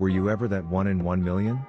Were you ever that 1 in 1 million?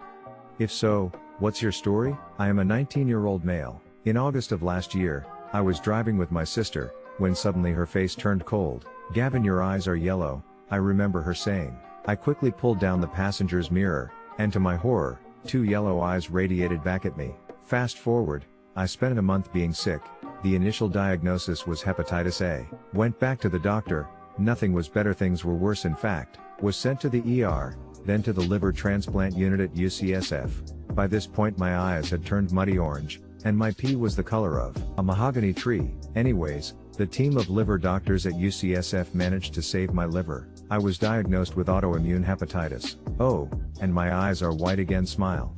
If so, what's your story? I am a 19-year-old male. In August of last year, I was driving with my sister, when suddenly her face turned cold. "Gavin, your eyes are yellow," I remember her saying. I quickly pulled down the passenger's mirror, and to my horror, 2 yellow eyes radiated back at me. Fast forward, I spent a month being sick. The initial diagnosis was hepatitis A. Went back to the doctor, nothing was better, things were worse in fact. Was sent to the ER, then to the liver transplant unit at UCSF. By this point my eyes had turned muddy orange, and my pee was the color of a mahogany tree. Anyways, the team of liver doctors at UCSF managed to save my liver. I was diagnosed with autoimmune hepatitis. Oh, and my eyes are white again, smile.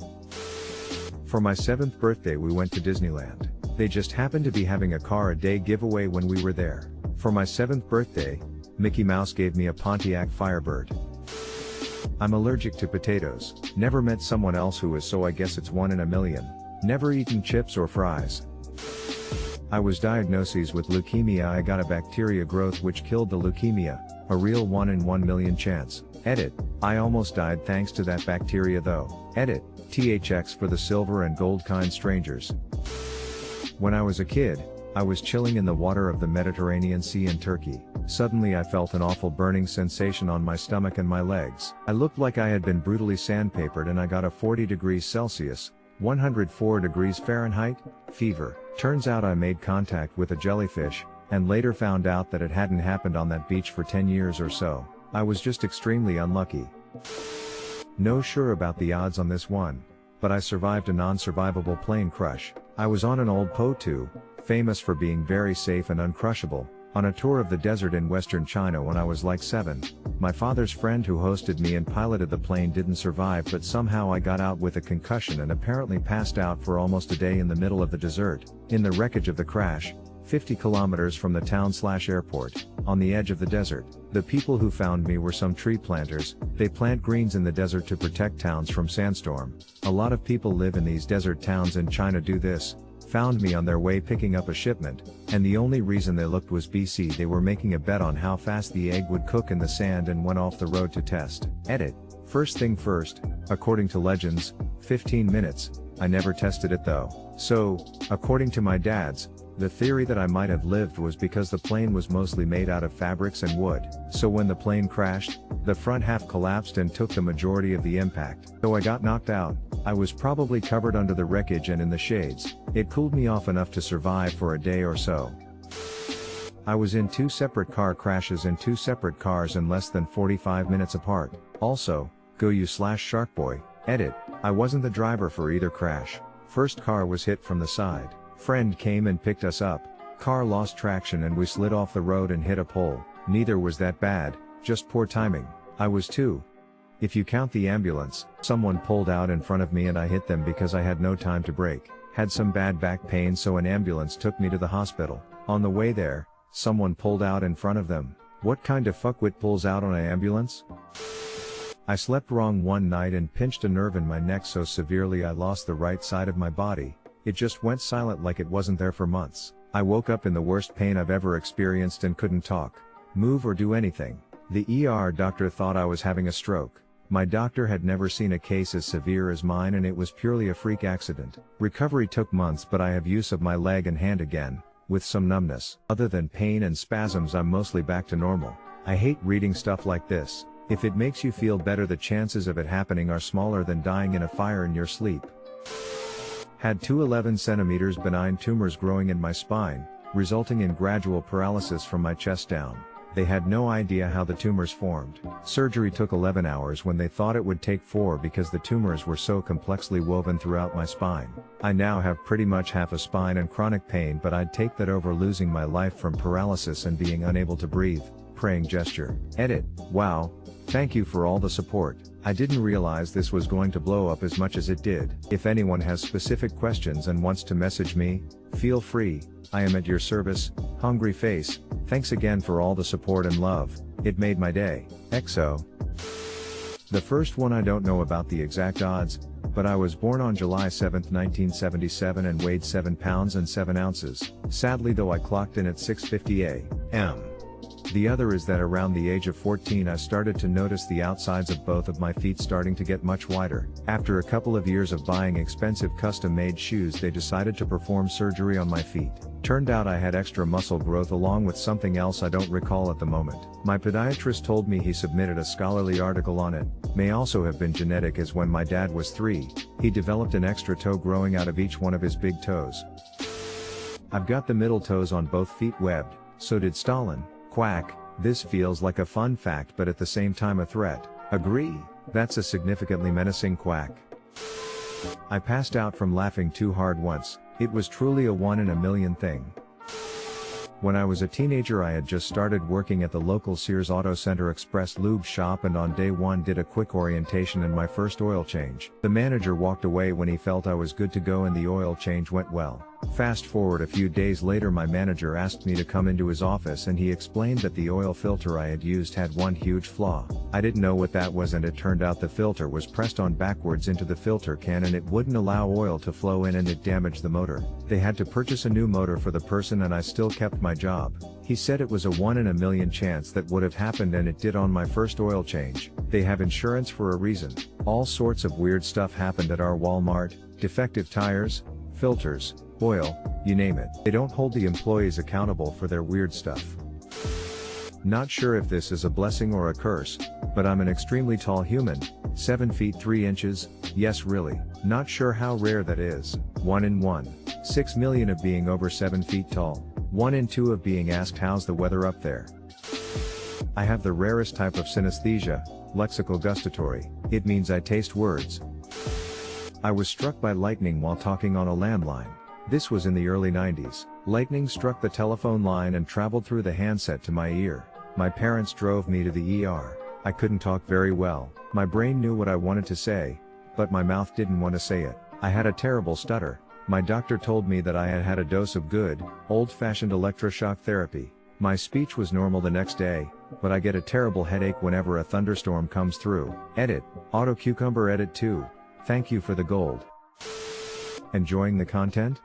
For my 7th birthday we went to Disneyland. They just happened to be having a car a day giveaway when we were there. For my 7th birthday, Mickey Mouse gave me a Pontiac Firebird. I'm allergic to potatoes. Never met someone else who is, so I guess it's 1 in a million. Never eaten chips or fries. I was diagnosed with leukemia. I got a bacteria growth which killed the leukemia, a real 1 in 1 million chance. Edit. I almost died thanks to that bacteria though. Edit. THX for the silver and gold kind strangers. When I was a kid, I was chilling in the water of the Mediterranean Sea in Turkey. Suddenly I felt an awful burning sensation on my stomach and my legs. I looked like I had been brutally sandpapered and I got a 40 degrees Celsius, 104 degrees Fahrenheit, fever. Turns out I made contact with a jellyfish, and later found out that it hadn't happened on that beach for 10 years or so. I was just extremely unlucky. No sure about the odds on this one, but I survived a non-survivable plane crash. I was on an old Po-2, famous for being very safe and uncrushable, on a tour of the desert in western China when I was like 7. My father's friend who hosted me and piloted the plane didn't survive, but somehow I got out with a concussion and apparently passed out for almost a day in the middle of the desert, in the wreckage of the crash, 50 kilometers from the town/airport, on the edge of the desert. The people who found me were some tree planters. They plant greens in the desert to protect towns from sandstorm. A lot of people live in these desert towns in China do this. Found me on their way picking up a shipment, and the only reason they looked was BC they were making a bet on how fast the egg would cook in the sand and went off the road to test. Edit. First thing first, according to legends, 15 minutes, I never tested it though. So, according to my dad's, the theory that I might have lived was because the plane was mostly made out of fabrics and wood. So when the plane crashed, the front half collapsed and took the majority of the impact. Though I got knocked out, I was probably covered under the wreckage and in the shades. It cooled me off enough to survive for a day or so. I was in 2 separate car crashes in 2 separate cars in less than 45 minutes apart. Also, go you/Sharkboy. Edit. I wasn't the driver for either crash. First car was hit from the side. Friend came and picked us up. Car lost traction and we slid off the road and hit a pole. Neither was that bad, just poor timing. I was 2. If you count the ambulance, someone pulled out in front of me and I hit them because I had no time to brake. Had some bad back pain, so an ambulance took me to the hospital. On the way there, someone pulled out in front of them. What kind of fuckwit pulls out on an ambulance? I slept wrong one night and pinched a nerve in my neck so severely I lost the right side of my body. It just went silent like it wasn't there for months. I woke up in the worst pain I've ever experienced and couldn't talk, move or do anything. The ER doctor thought I was having a stroke. My doctor had never seen a case as severe as mine and it was purely a freak accident. Recovery took months, but I have use of my leg and hand again, with some numbness. Other than pain and spasms, I'm mostly back to normal. I hate reading stuff like this. If it makes you feel better, the chances of it happening are smaller than dying in a fire in your sleep. Had 2 11 centimeters benign tumors growing in my spine, resulting in gradual paralysis from my chest down. They had no idea how the tumors formed. Surgery took 11 hours when they thought it would take 4 because the tumors were so complexly woven throughout my spine. I now have pretty much half a spine and chronic pain, but I'd take that over losing my life from paralysis and being unable to breathe. Praying gesture. Edit. Wow. Thank you for all the support. I didn't realize this was going to blow up as much as it did. If anyone has specific questions and wants to message me, feel free. I am at your service. Hungry face. Thanks again for all the support and love. It made my day. XO. The first one, I don't know about the exact odds, but I was born on July 7, 1977 and weighed 7 pounds and 7 ounces. Sadly though, I clocked in at 6:50 a.m. The other is that around the age of 14 I started to notice the outsides of both of my feet starting to get much wider. After a couple of years of buying expensive custom-made shoes, they decided to perform surgery on my feet. Turned out I had extra muscle growth along with something else I don't recall at the moment. My podiatrist told me he submitted a scholarly article on it. May also have been genetic, as when my dad was 3, he developed an extra toe growing out of each one of his big toes. I've got the middle toes on both feet webbed, so did Stalin. Quack. This feels like a fun fact but at the same time a threat. Agree? That's a significantly menacing quack. I passed out from laughing too hard once. It was truly a 1 in a million thing. When I was a teenager, I had just started working at the local Sears Auto Center Express Lube shop, and on day 1 did a quick orientation and my first oil change. The manager walked away when he felt I was good to go and the oil change went well. Fast forward a few days later, my manager asked me to come into his office and he explained that the oil filter I had used had one huge flaw. I didn't know what that was, and it turned out the filter was pressed on backwards into the filter can and it wouldn't allow oil to flow in and it damaged the motor. They had to purchase a new motor for the person and I still kept my job. He said it was a 1 in a million chance that would have happened, and it did on my first oil change. They have insurance for a reason. All sorts of weird stuff happened at our Walmart: defective tires, filters, oil, you name it. They don't hold the employees accountable for their weird stuff. Not sure if this is a blessing or a curse, but I'm an extremely tall human, 7 feet 3 inches, yes really. Not sure how rare that is. 1 in 6 million of being over 7 feet tall. 1 in 2 of being asked how's the weather up there. I have the rarest type of synesthesia, lexical gustatory. It means I taste words. I was struck by lightning while talking on a landline. This was in the early 90s. Lightning struck the telephone line and traveled through the handset to my ear. My parents drove me to the ER. I couldn't talk very well. My brain knew what I wanted to say, but my mouth didn't want to say it. I had a terrible stutter. My doctor told me that I had had a dose of good, old-fashioned electroshock therapy. My speech was normal the next day, but I get a terrible headache whenever a thunderstorm comes through. Edit. AutoCucumber Edit 2. Thank you for the gold. Enjoying the content?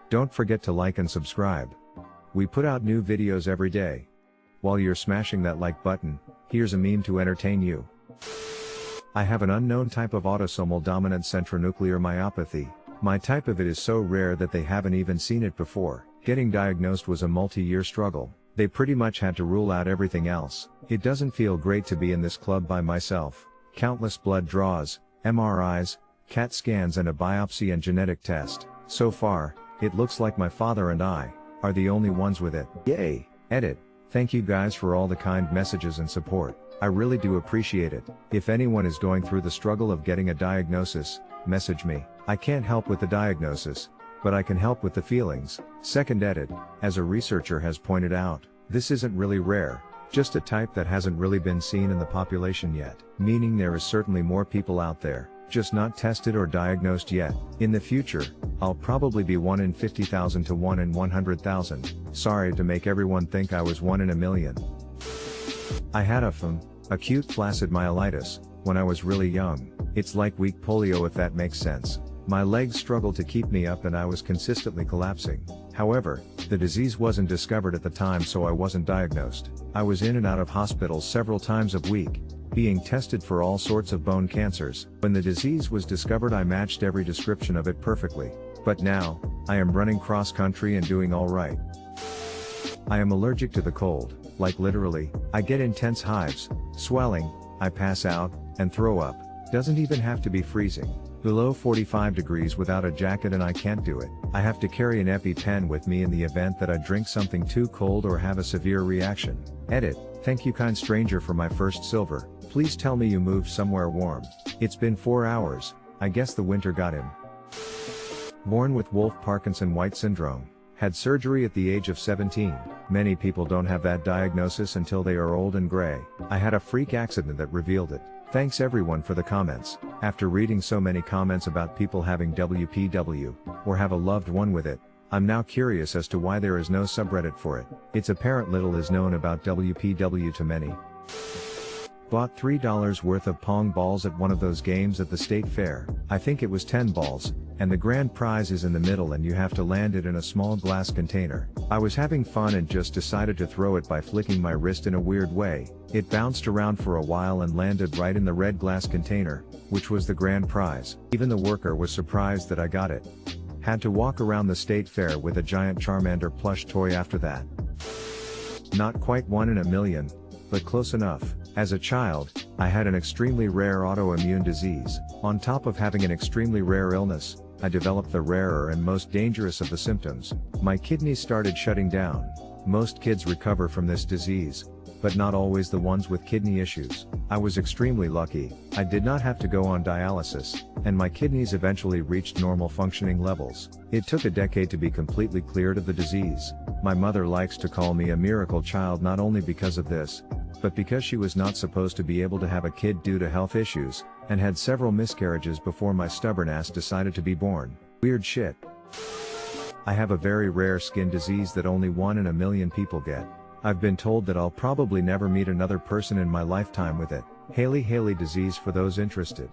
Don't forget to like and subscribe. We put out new videos every day. While you're smashing that like button, here's a meme to entertain you. I have an unknown type of autosomal dominant centronuclear myopathy. My type of it is so rare that they haven't even seen it before. Getting diagnosed was a multi-year struggle. They pretty much had to rule out everything else. It doesn't feel great to be in this club by myself. Countless blood draws, MRIs, CAT scans and a biopsy and genetic test. So far, it looks like my father and I are the only ones with it. Yay! Edit. Thank you guys for all the kind messages and support. I really do appreciate it. If anyone is going through the struggle of getting a diagnosis, message me. I can't help with the diagnosis, but I can help with the feelings. Second edit. As a researcher has pointed out, this isn't really rare, just a type that hasn't really been seen in the population yet. Meaning there is certainly more people out there, just not tested or diagnosed yet. In the future, I'll probably be 1 in 50,000 to 1 in 100,000. Sorry to make everyone think I was 1 in a million. I had acute flaccid myelitis, when I was really young. It's like weak polio, if that makes sense. My legs struggled to keep me up and I was consistently collapsing. However, the disease wasn't discovered at the time, so I wasn't diagnosed. I was in and out of hospitals several times a week, being tested for all sorts of bone cancers. When the disease was discovered, I matched every description of it perfectly. But now, I am running cross country and doing all right. I am allergic to the cold, like literally. I get intense hives, swelling, I pass out, and throw up. Doesn't even have to be freezing. Below 45 degrees without a jacket and I can't do it. I have to carry an Epi-Pen with me in the event that I drink something too cold or have a severe reaction. Edit. Thank you kind stranger for my first silver. Please tell me you moved somewhere warm. It's been 4 hours. I guess the winter got him. Born with Wolff-Parkinson-White syndrome. Had surgery at the age of 17. Many people don't have that diagnosis until they are old and gray. I had a freak accident that revealed it. Thanks everyone for the comments. After reading so many comments about people having WPW, or have a loved one with it, I'm now curious as to why there is no subreddit for it. It's apparent little is known about WPW to many. Bought $3 worth of pong balls at one of those games at the state fair. I think it was 10 balls, and the grand prize is in the middle and you have to land it in a small glass container. I was having fun and just decided to throw it by flicking my wrist in a weird way. It bounced around for a while and landed right in the red glass container, which was the grand prize. Even the worker was surprised that I got it. Had to walk around the state fair with a giant Charmander plush toy after that. Not quite 1 in a million, but close enough. As a child, I had an extremely rare autoimmune disease. On top of having an extremely rare illness, I developed the rarer and most dangerous of the symptoms. My kidneys started shutting down. Most kids recover from this disease, but not always the ones with kidney issues. I was extremely lucky. I did not have to go on dialysis, and my kidneys eventually reached normal functioning levels. It took a decade to be completely cleared of the disease. My mother likes to call me a miracle child not only because of this, but because she was not supposed to be able to have a kid due to health issues, and had several miscarriages before my stubborn ass decided to be born. Weird shit. I have a very rare skin disease that only 1 in a million people get. I've been told that I'll probably never meet another person in my lifetime with it. Haley disease for those interested.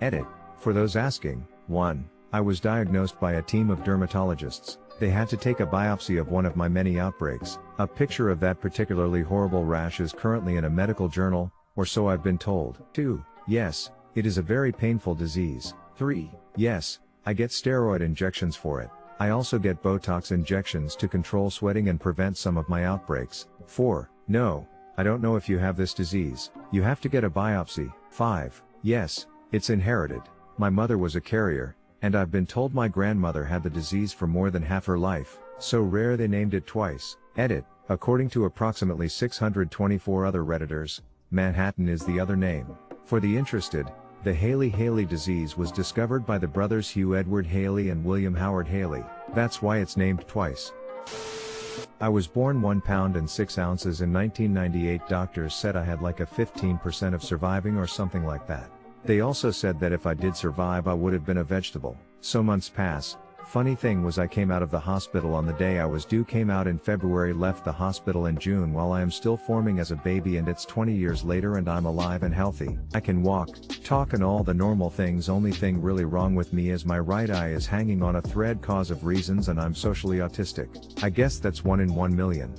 Edit. For those asking. 1. I was diagnosed by a team of dermatologists. They had to take a biopsy of one of my many outbreaks. A picture of that particularly horrible rash is currently in a medical journal, or so I've been told. 2. Yes, it is a very painful disease. 3. Yes, I get steroid injections for it. I also get Botox injections to control sweating and prevent some of my outbreaks. 4. No, I don't know if you have this disease. You have to get a biopsy. 5. Yes, it's inherited. My mother was a carrier, and I've been told my grandmother had the disease for more than half her life. So rare they named it twice. Edit. According to approximately 624 other Redditors, Manhattan is the other name. For the interested, the Haley disease was discovered by the brothers Hugh Edward Haley and William Howard Haley. That's why it's named twice. I was born 1 pound and 6 ounces in 1998. Doctors said I had like a 15% of surviving or something like that. They also said that if I did survive I would have been a vegetable. So months pass. Funny thing was I came out of the hospital on the day I was due. Came out in February, left the hospital in June while I am still forming as a baby, and it's 20 years later and I'm alive and healthy. I can walk, talk and all the normal things. Only thing really wrong with me is my right eye is hanging on a thread cause of reasons, and I'm socially autistic. I guess that's 1 in 1 million.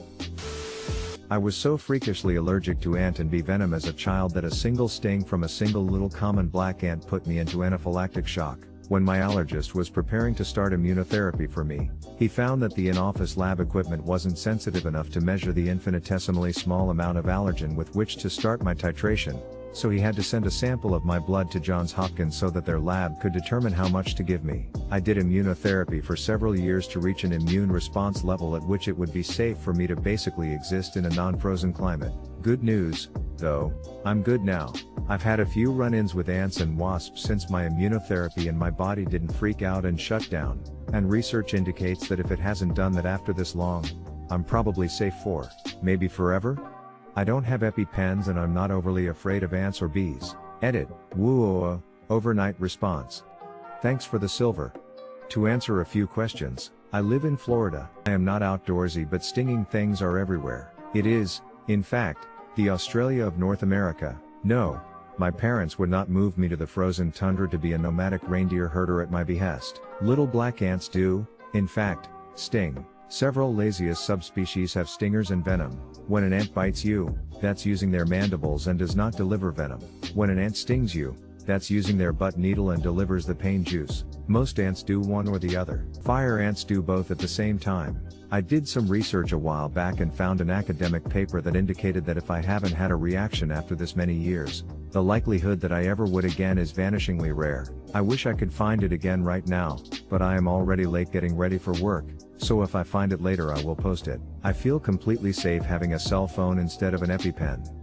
I was so freakishly allergic to ant and bee venom as a child that a single sting from a single little common black ant put me into anaphylactic shock. When my allergist was preparing to start immunotherapy for me, he found that the in-office lab equipment wasn't sensitive enough to measure the infinitesimally small amount of allergen with which to start my titration, so he had to send a sample of my blood to Johns Hopkins so that their lab could determine how much to give me. I did immunotherapy for several years to reach an immune response level at which it would be safe for me to basically exist in a non-frozen climate. Good news, though, I'm good now. I've had a few run-ins with ants and wasps since my immunotherapy and my body didn't freak out and shut down, and research indicates that if it hasn't done that after this long, I'm probably safe for, maybe forever? I don't have Epi-Pens and I'm not overly afraid of ants or bees. Edit. Woooooah. Overnight response. Thanks for the silver. To answer a few questions, I live in Florida. I am not outdoorsy, but stinging things are everywhere. It is, in fact, the Australia of North America. No, my parents would not move me to the frozen tundra to be a nomadic reindeer herder at my behest. Little black ants do, in fact, sting. Several Lasius subspecies have stingers and venom. When an ant bites you, that's using their mandibles and does not deliver venom. When an ant stings you, that's using their butt needle and delivers the pain juice. Most ants do one or the other. Fire ants do both at the same time. I did some research a while back and found an academic paper that indicated that if I haven't had a reaction after this many years, the likelihood that I ever would again is vanishingly rare. I wish I could find it again right now, but I am already late getting ready for work, so if I find it later I will post it. I feel completely safe having a cell phone instead of an EpiPen.